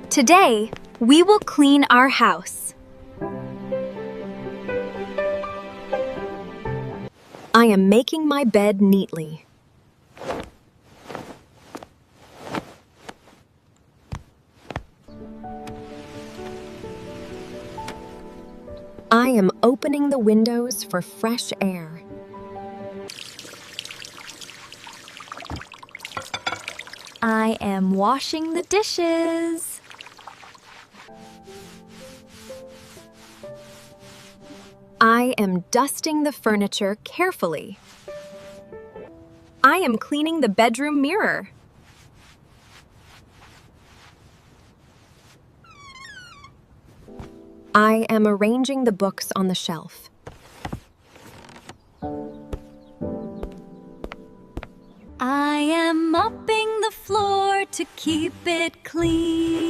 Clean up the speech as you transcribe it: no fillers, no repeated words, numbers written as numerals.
Today, we will clean our house. I am making my bed neatly. I am opening the windows for fresh air. I am washing the dishes. I am dusting the furniture carefully. I am cleaning the bedroom mirror. I am arranging the books on the shelf. I am mopping the floor to keep it clean.